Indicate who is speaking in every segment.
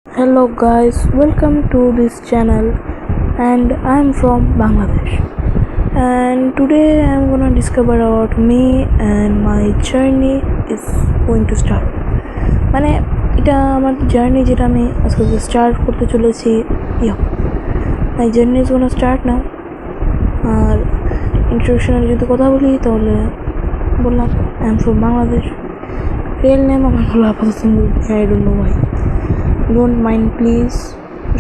Speaker 1: Hello guys, welcome to this channel and I'm from Bangladesh and today I'm gonna discover about me and my journey is going to start মানে এটা আমার journey যেটা আমি আজকে start করতে চলেছি my journey is gonna start now. আর ইন্ট্রোডাকশনের যদি কথা বলি তাহলে বললাম I am from Bangladesh. Real name আমার হলো আপাতত I don't know why, don't mind please.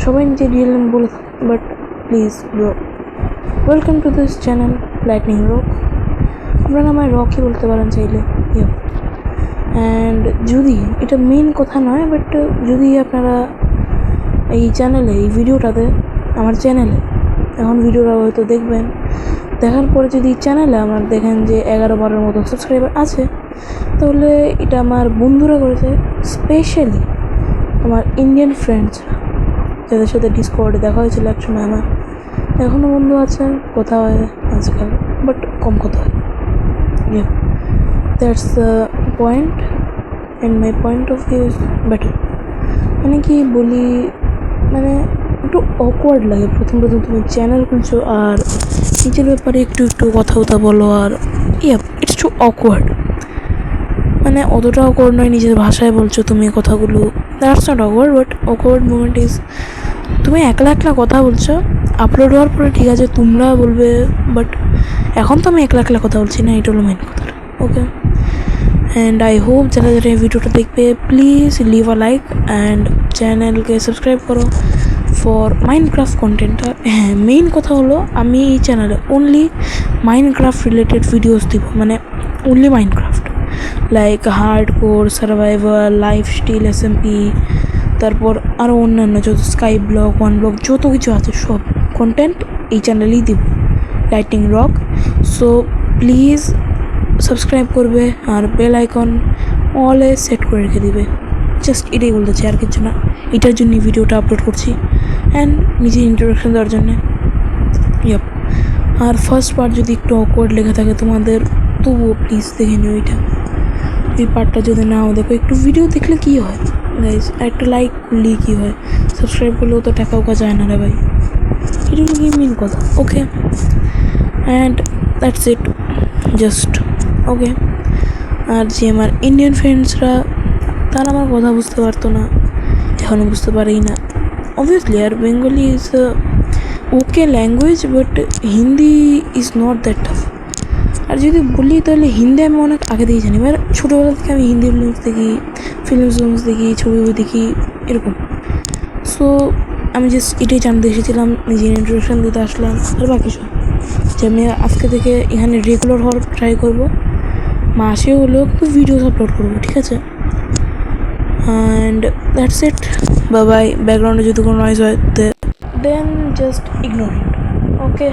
Speaker 1: সবাই নিজে রিয়েল নেম বলে থাকে but please bro, welcome to this channel Lightning Rock. আপনারা আমায় রকই বলতে পারেন চাইলে। অ্যান্ড যদি এটা মেন কথা নয়, বাট যদি আপনারা এই চ্যানেলে এই ভিডিওটাতে আমার চ্যানেলে এখন ভিডিওটা হয়তো দেখবেন, দেখার পরে যদি চ্যানেলে আমার দেখেন যে 11-12 মতো সাবস্ক্রাইবার আছে, তাহলে এটা আমার বন্ধুরা করেছে, স্পেশালি আমার ইন্ডিয়ান ফ্রেন্ডসরা যাদের সাথে ডিসকর্ডে দেখা হয়েছিল একসময়। আমার এখনও বন্ধু আছে, কথা হয় আজকাল, বাট কম কথা হয়। That's the point and my point of view is better. মানে কি বলি, মানে একটু অকওয়ার্ড লাগে প্রথম তুমি চ্যানেল খুলছো আর নিজের ব্যাপারে একটু কথা বলো, আর ইটস টু অকওয়ার্ড। মানে অতটা অকওয়ার্ড নয়, নিজের ভাষায় বলছো তুমি কথাগুলো, that's not awkward, but awkward moment is তুমি একলা কথা বলছো, আপলোড হওয়ার পরে ঠিক আছে তোমরা বলবে, বাট এখন তো আমি একলা কথা বলছি না, এটা হলো মেন কথাটা। ওকে, অ্যান্ড আই হোপ যারা এই ভিডিওটা দেখবে please leave a like and চ্যানেলকে সাবস্ক্রাইব করো ফর মাইনক্রাফট কন্টেন্টটা। হ্যাঁ, মেইন কথা হলো আমি এই চ্যানেলে অনলি মাইনক্রাফট রিলেটেড ভিডিওস দিব, মানে only Minecraft, like hardcore, survival, lifestyle, SMP, তারপর আরও অন্যান্য যত স্কাই ব্লগ, ওয়ান ব্লগ যত কিছু আছে সব কন্টেন্ট এই চ্যানেলেই দিব, lightning rock. So please subscribe করবে আর বেল আইকন অলে সেট করে রেখে দিবে। জাস্ট এটাই বলতে চাই, আর কিছু না। এটার জন্যই ভিডিওটা আপলোড করছি অ্যান্ড নিজের ইন্ট্রোডাকশন দেওয়ার জন্যে। আর ফার্স্ট পার্ট যদি একটু অকওয়ার্ড লেগে থাকে তোমাদের, তবুও প্লিজ দেখে নিও এটা। এই পার্টটা যদি নাও দেখো, একটু ভিডিও দেখলে কী হয় গাইজ, একটা লাইক করলেই কী হয়, সাবস্ক্রাইব করলেও তো টাকা ওকা যায় না রে ভাই, এটা হলো কি মেন কথা। Okay, and that's it, just okay. আর যে আমার ইন্ডিয়ান ফ্রেন্ডসরা, তারা আমার কথা বুঝতে পারতো না, এখনও বুঝতে পারেই না অবভিয়াসলি। আর Bengali is okay language, but Hindi is not that tough. আর যদি বলি তাহলে হিন্দি আমি অনেক আগে থেকেই জানি, এবার ছোটোবেলা থেকে আমি হিন্দি ফিল্মস দেখি, ফিল্মস দেখি, ছবি দেখি, এরকম। সো আমি জাস্ট এটাই জানতে এসেছিলাম, নিজের ইন্ট্রোডাকশান দিতে আসলাম। আর বাকি সব যে আমি আজকে থেকে এখানে রেগুলার হওয়ার ট্রাই করবো, মাসে হলেও একটু ভিডিওস আপলোড করবো, ঠিক আছে? And that's it, bye. ব্যাকগ্রাউন্ডে যদি কোনো নয়েজ হয় দেন জাস্ট ইগনোর ইট। ওকে।